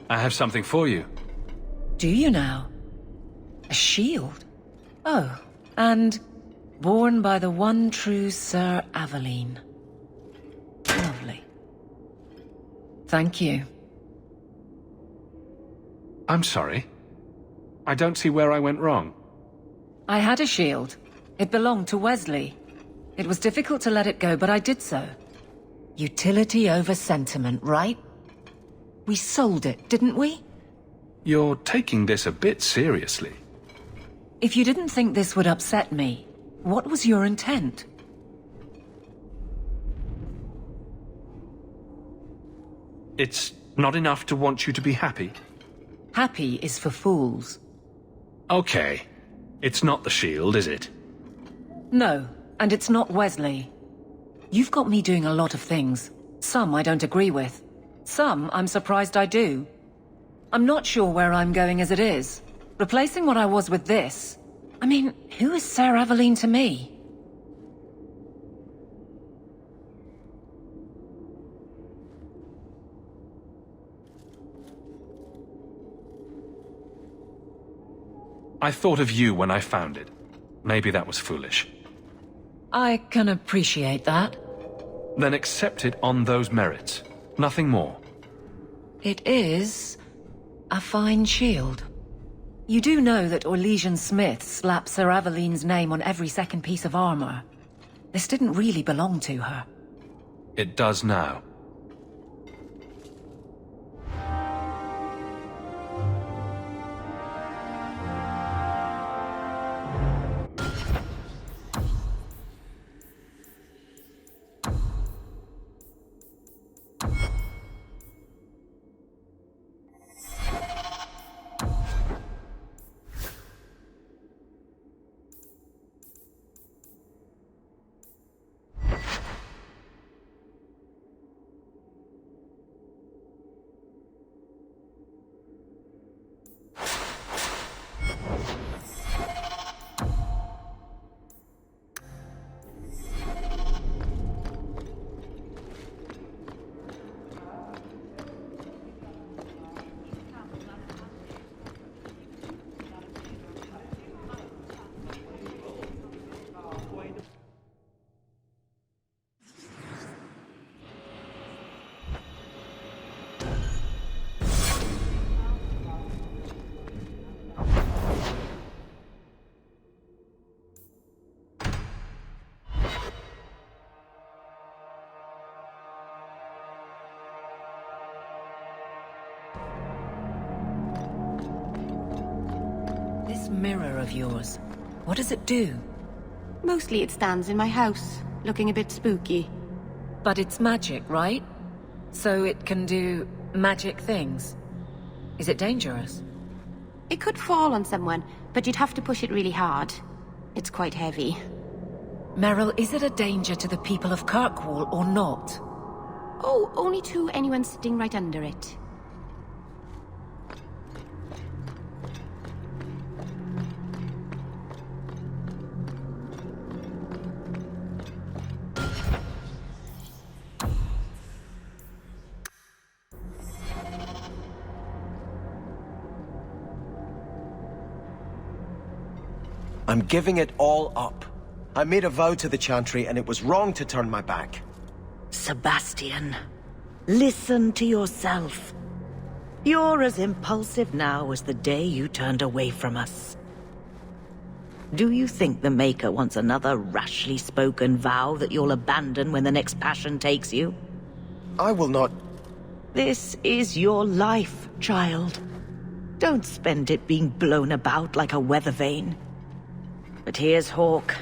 I have something for you. Do you now? A shield? Oh, and born by the one true Sir Aveline. Lovely. Thank you. I'm sorry. I don't see where I went wrong. I had a shield. It belonged to Wesley. It was difficult to let it go, but I did so. Utility over sentiment, right? We sold it, didn't we? You're taking this a bit seriously. If you didn't think this would upset me, what was your intent? It's not enough to want you to be happy? Happy is for fools. Okay. It's not the shield, is it? No, and it's not Wesley. You've got me doing a lot of things. Some I don't agree with. Some I'm surprised I do. I'm not sure where I'm going as it is. Replacing what I was with this... I mean, who is Sir Aveline to me? I thought of you when I found it. Maybe that was foolish. I can appreciate that. Then accept it on those merits. Nothing more. It is... a fine shield. You do know that Orlesian Smith slapped Sir Aveline's name on every second piece of armor. This didn't really belong to her. It does now. This mirror of yours, what does it do? Mostly it stands in my house, looking a bit spooky. But it's magic, right? So it can do magic things. Is it dangerous? It could fall on someone, but you'd have to push it really hard. It's quite heavy. Meryl, is it a danger to the people of Kirkwall or not? Oh, only to anyone sitting right under it. I'm giving it all up. I made a vow to the Chantry, and it was wrong to turn my back. Sebastian, listen to yourself. You're as impulsive now as the day you turned away from us. Do you think the Maker wants another rashly spoken vow that you'll abandon when the next passion takes you? I will not... This is your life, child. Don't spend it being blown about like a weather vane. But here's Hawke.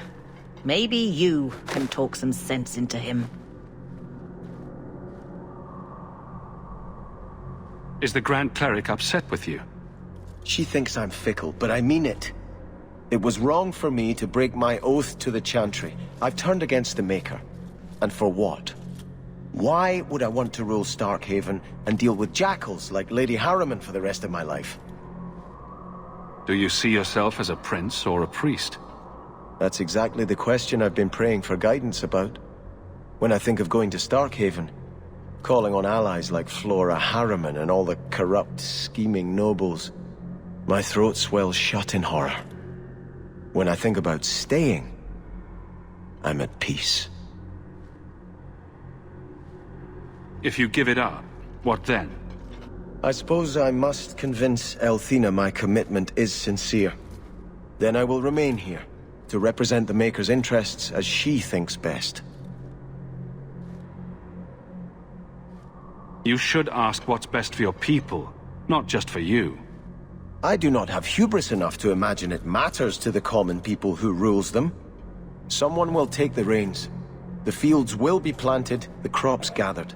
Maybe you can talk some sense into him. Is the Grand Cleric upset with you? She thinks I'm fickle, but I mean it. It was wrong for me to break my oath to the Chantry. I've turned against the Maker. And for what? Why would I want to rule Starkhaven and deal with jackals like Lady Harriman for the rest of my life? Do you see yourself as a prince or a priest? That's exactly the question I've been praying for guidance about. When I think of going to Starkhaven, calling on allies like Flora Harriman and all the corrupt, scheming nobles. My throat swells shut in horror. When I think about staying, I'm at peace. If you give it up, what then? I suppose I must convince Elthina my commitment is sincere. Then I will remain here, to represent the Maker's interests as she thinks best. You should ask what's best for your people, not just for you. I do not have hubris enough to imagine it matters to the common people who rules them. Someone will take the reins. The fields will be planted, the crops gathered.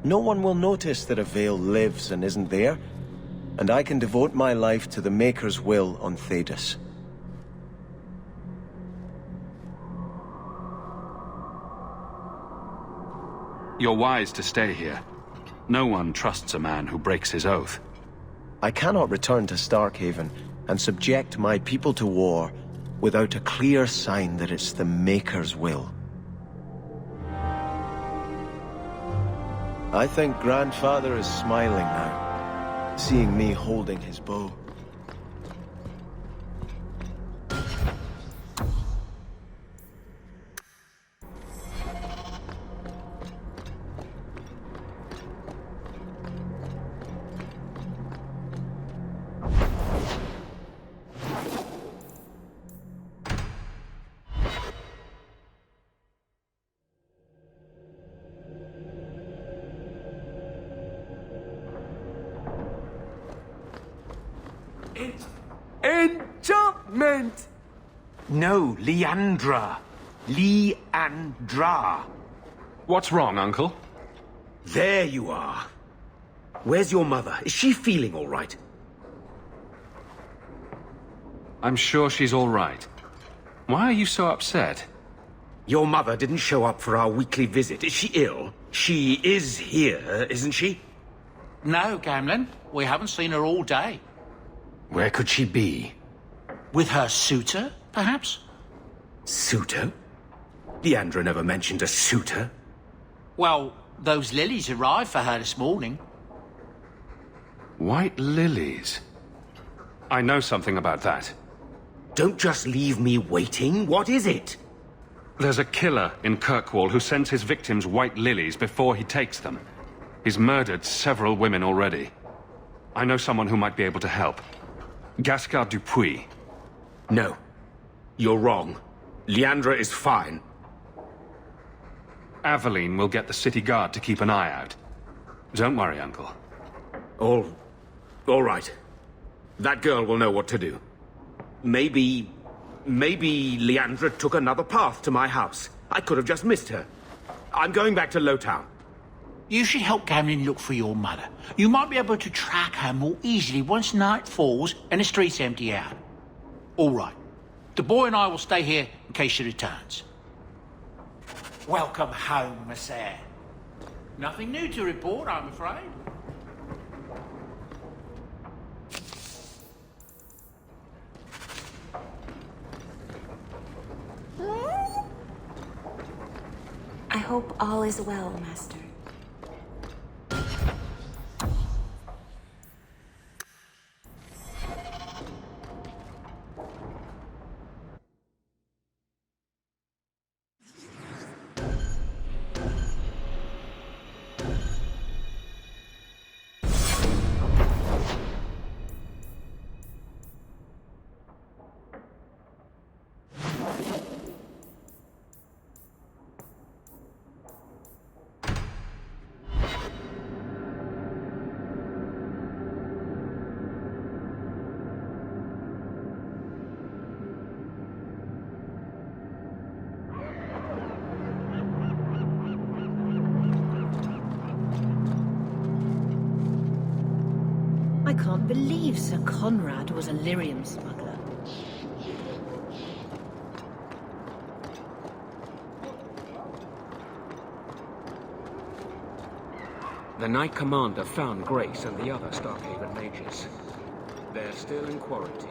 No one will notice that a Vale lives and isn't there, and I can devote my life to the Maker's will on Thedas. You're wise to stay here. No one trusts a man who breaks his oath. I cannot return to Starkhaven and subject my people to war without a clear sign that it's the Maker's will. I think Grandfather is smiling now, seeing me holding his bow. Enchantment! No, Leandra. Leandra. What's wrong, Uncle? There you are. Where's your mother? Is she feeling all right? I'm sure she's all right. Why are you so upset? Your mother didn't show up for our weekly visit. Is she ill? She is here, isn't she? No, Gamlin. We haven't seen her all day. Where could she be? With her suitor, perhaps? Suitor? Leandra never mentioned a suitor. Well, those lilies arrived for her this morning. White lilies? I know something about that. Don't just leave me waiting. What is it? There's a killer in Kirkwall who sends his victims white lilies before he takes them. He's murdered several women already. I know someone who might be able to help. Gascar Dupuis. No. You're wrong. Leandra is fine. Aveline will get the city guard to keep an eye out. Don't worry, Uncle. All right. That girl will know what to do. Maybe Leandra took another path to my house. I could have just missed her. I'm going back to Lowtown. You should help Gamlin look for your mother. You might be able to track her more easily once night falls and the streets empty out. All right. The boy and I will stay here in case she returns. Welcome home, Messer. Nothing new to report, I'm afraid. I hope all is well, Master. I can't believe Sir Conrad was a lyrium smuggler. The Knight Commander found Grace and the other Starkhaven mages. They're still in quarantine.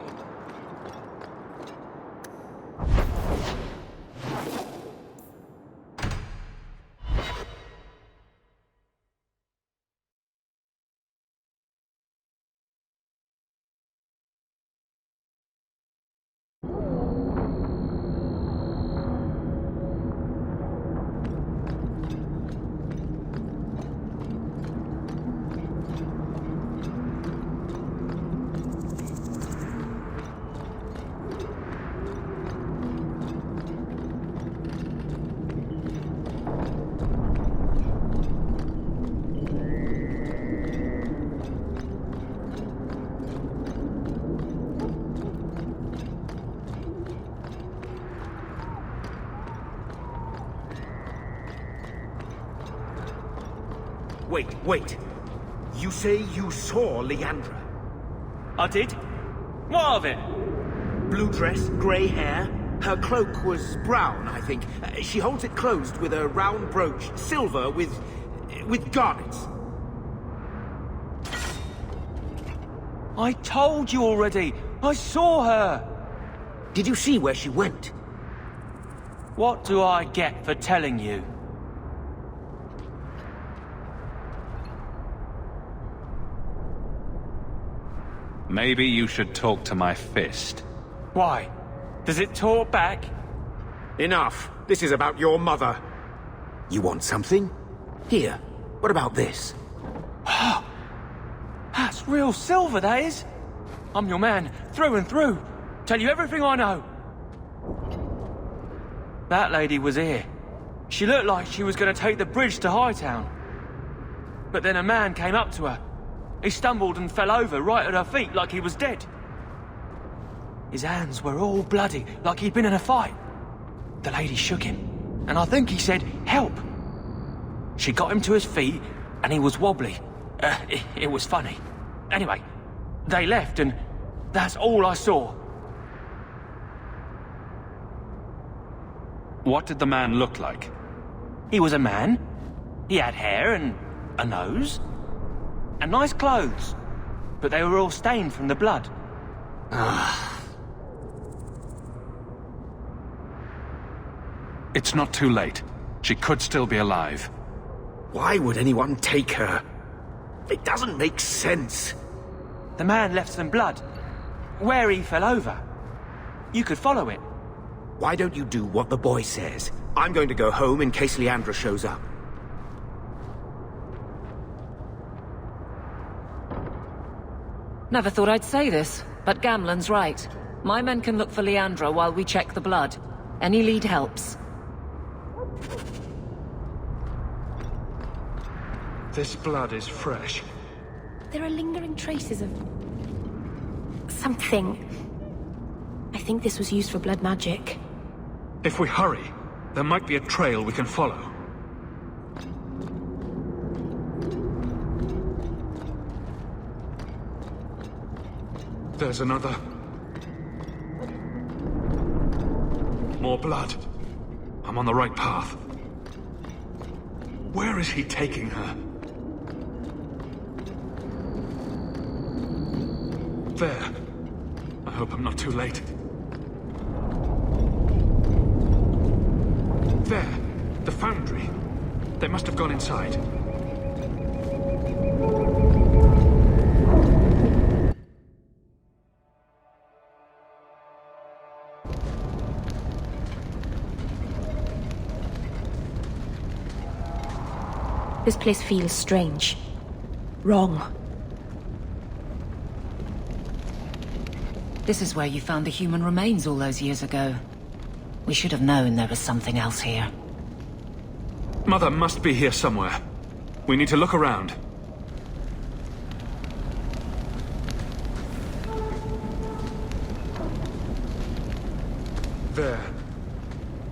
Wait. You say you saw Leandra? I did. What of it? Blue dress, grey hair. Her cloak was brown, I think. She holds it closed with a round brooch, silver with garnets. I told you already. I saw her. Did you see where she went? What do I get for telling you? Maybe you should talk to my fist. Why? Does it talk back? Enough. This is about your mother. You want something? Here. What about this? That's real silver, that is. I'm your man, through and through. Tell you everything I know. That lady was here. She looked like she was going to take the bridge to Hightown. But then a man came up to her. He stumbled and fell over right at her feet like he was dead. His hands were all bloody, like he'd been in a fight. The lady shook him, and I think he said, "Help." She got him to his feet, and he was wobbly. It was funny. Anyway, they left, and that's all I saw. What did the man look like? He was a man. He had hair and a nose. And nice clothes. But they were all stained from the blood. It's not too late. She could still be alive. Why would anyone take her? It doesn't make sense. The man left some blood. Where he fell over. You could follow it. Why don't you do what the boy says? I'm going to go home in case Leandra shows up. Never thought I'd say this, but Gamlen's right. My men can look for Leandra while we check the blood. Any lead helps. This blood is fresh. There are lingering traces of... something. I think this was used for blood magic. If we hurry, there might be a trail we can follow. There's another. More blood. I'm on the right path. Where is he taking her? There. I hope I'm not too late. There. The foundry. They must have gone inside. This place feels strange. Wrong. This is where you found the human remains all those years ago. We should have known there was something else here. Mother must be here somewhere. We need to look around. There.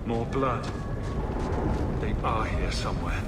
More blood. They are here somewhere.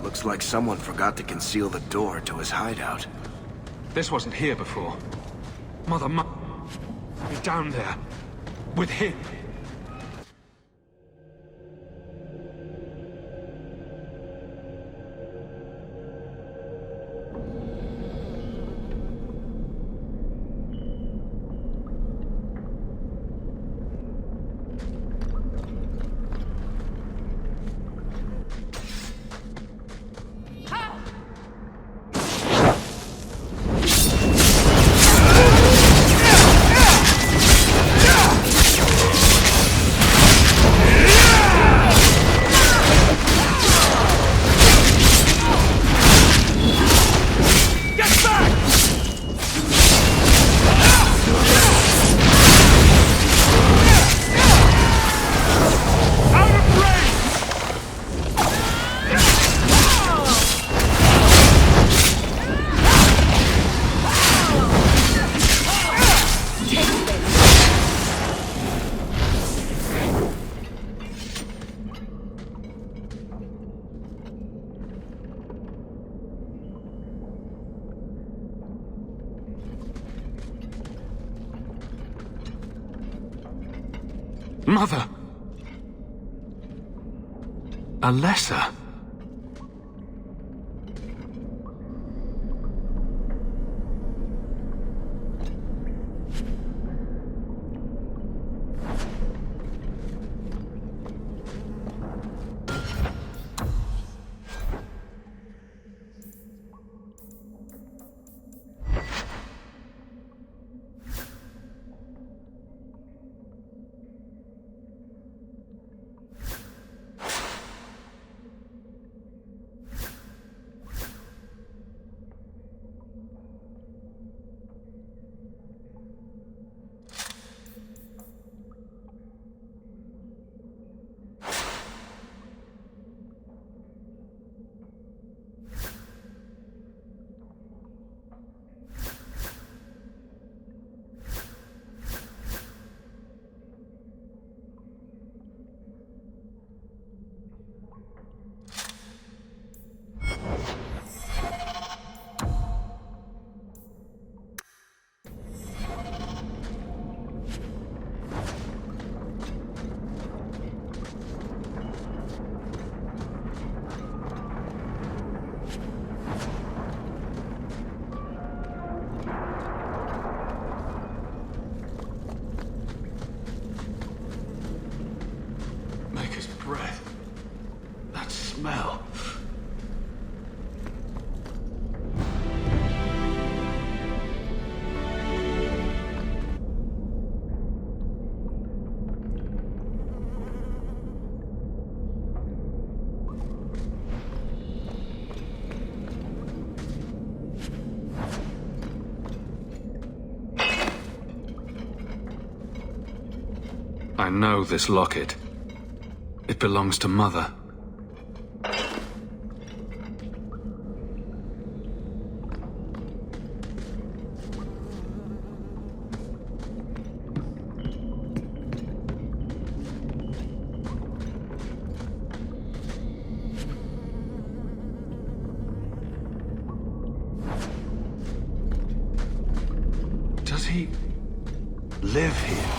Looks like someone forgot to conceal the door to his hideout. This wasn't here before. Mother must be down there. With him. Mother! Alessa? Maker's breath. That smell. I know this locket. It belongs to Mother. Does he live here?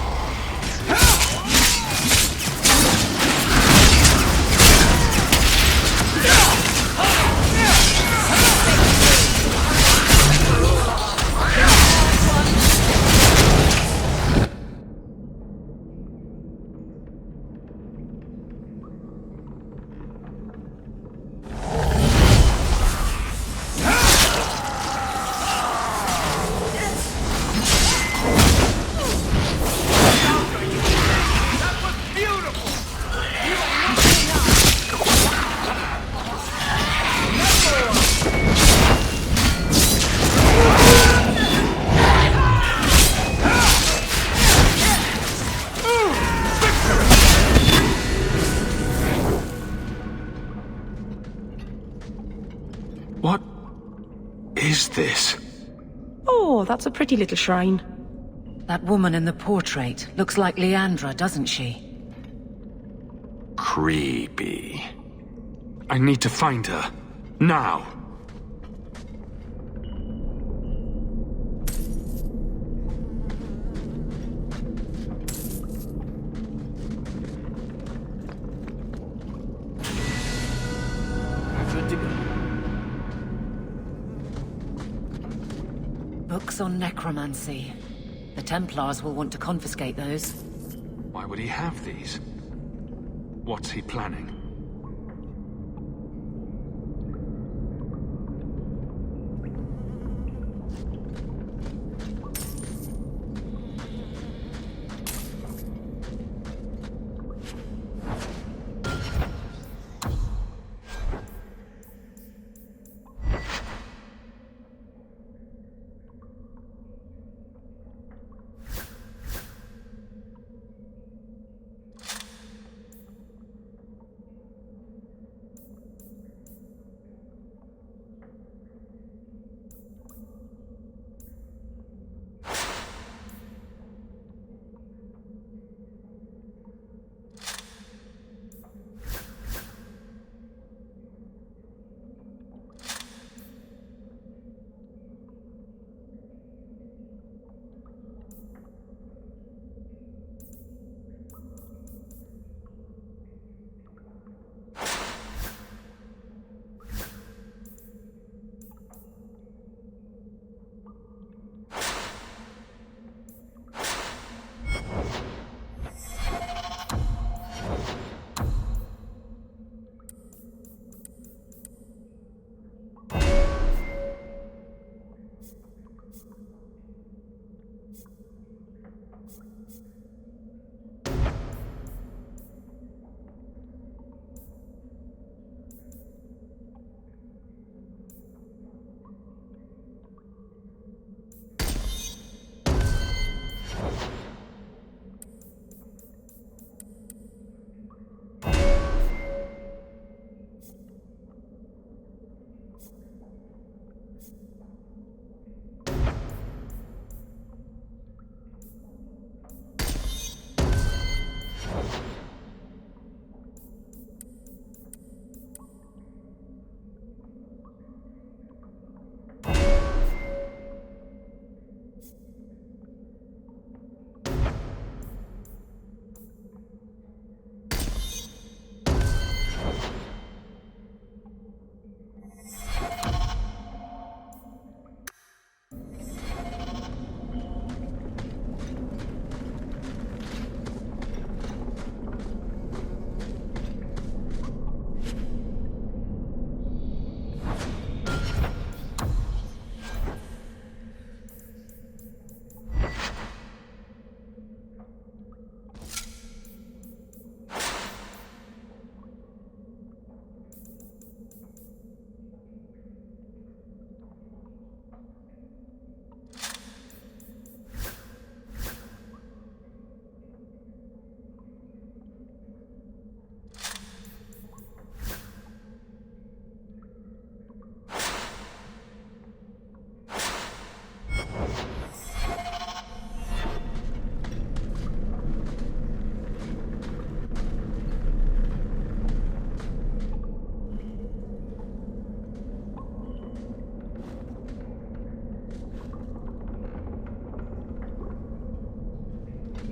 What is this? Oh, that's a pretty little shrine. That woman in the portrait looks like Leandra, doesn't she? Creepy. I need to find her. Now! Good to go. Books on necromancy. The Templars will want to confiscate those. Why would he have these? What's he planning?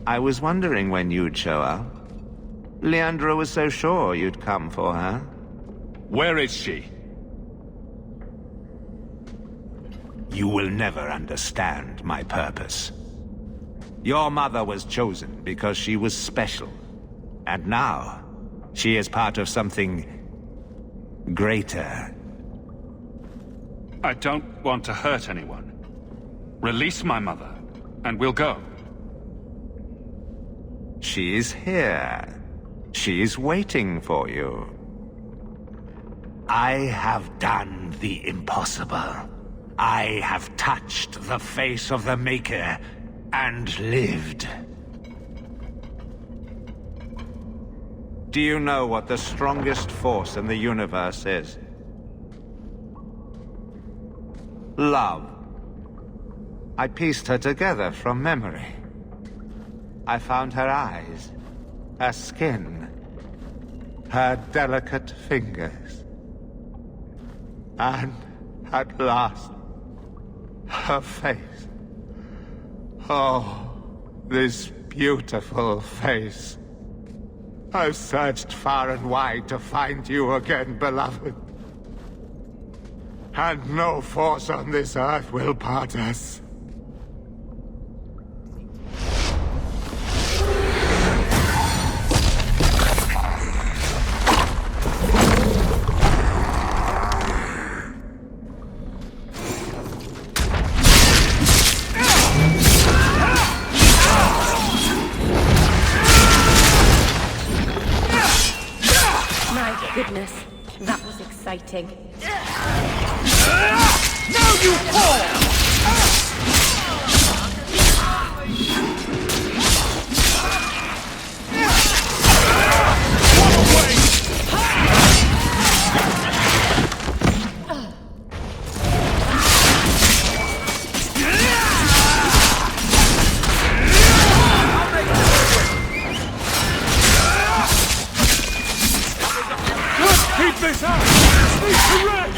I was wondering when you'd show up. Leandra was so sure you'd come for her. Where is she? You will never understand my purpose. Your mother was chosen because she was special. And now, she is part of something greater. I don't want to hurt anyone. Release my mother, and we'll go. She is here. She is waiting for you. I have done the impossible. I have touched the face of the Maker and lived. Do you know what the strongest force in the universe is? Love. I pieced her together from memory. I found her eyes, her skin, her delicate fingers. And at last, her face. Oh, this beautiful face. I've searched far and wide to find you again, beloved. And no force on this earth will part us. Goodness, that was exciting. Now you fall! Keep this up! Sneak to rest!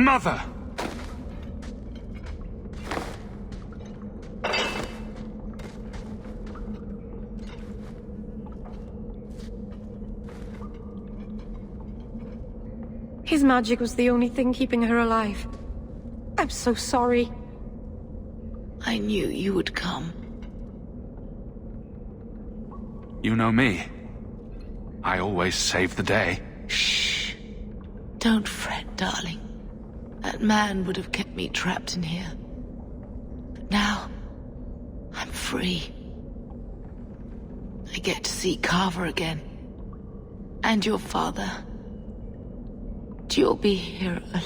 Mother! His magic was the only thing keeping her alive. I'm so sorry. I knew you would come. You know me. I always save the day. Shh. Don't fret, darling. That man would have kept me trapped in here. But now, I'm free. I get to see Carver again. And your father. You'll be here alone.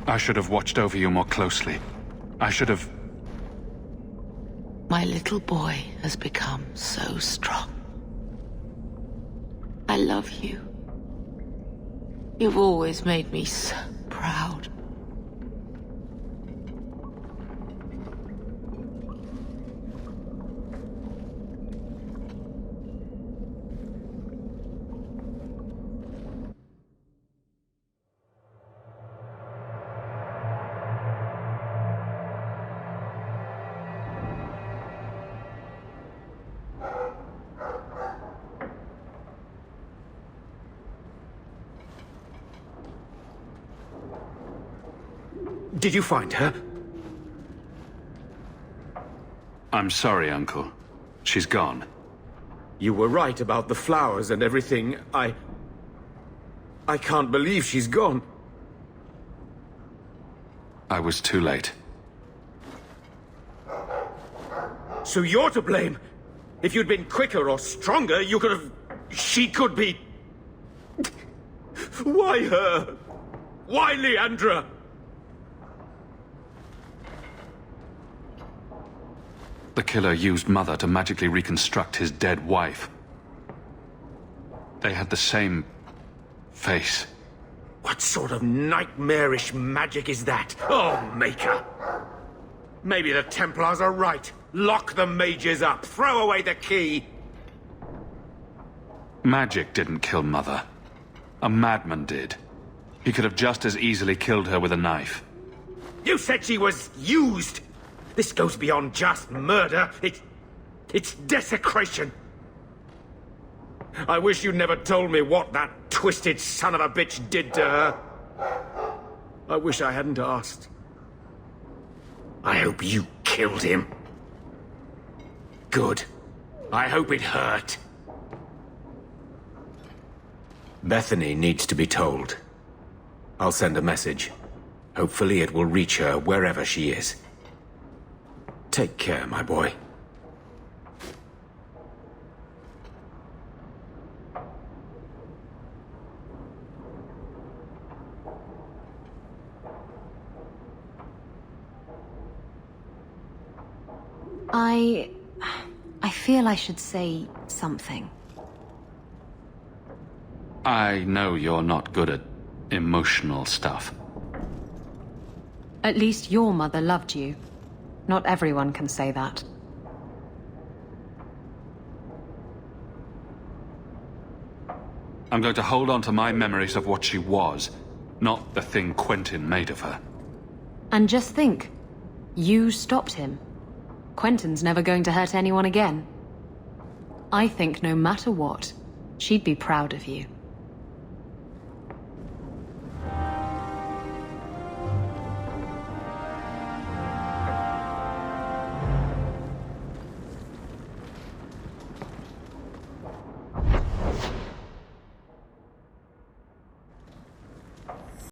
I should have watched over you more closely. I should have... My little boy has become so strong. I love you. You've always made me so proud. Did you find her? I'm sorry, Uncle. She's gone. You were right about the flowers and everything. I can't believe she's gone. I was too late. So you're to blame. If you'd been quicker or stronger, you could have... She could be... Why her? Why Leandra? The killer used Mother to magically reconstruct his dead wife. They had the same... face. What sort of nightmarish magic is that? Oh, Maker! Maybe the Templars are right. Lock the mages up. Throw away the key. Magic didn't kill Mother. A madman did. He could have just as easily killed her with a knife. You said she was used! This goes beyond just murder. It's desecration. I wish you'd never told me what that twisted son of a bitch did to her. I wish I hadn't asked. I hope you killed him. Good. I hope it hurt. Bethany needs to be told. I'll send a message. Hopefully it will reach her wherever she is. Take care, my boy. I feel I should say something. I know you're not good at emotional stuff. At least your mother loved you. Not everyone can say that. I'm going to hold on to my memories of what she was, not the thing Quentin made of her. And just think, you stopped him. Quentin's never going to hurt anyone again. I think no matter what, she'd be proud of you.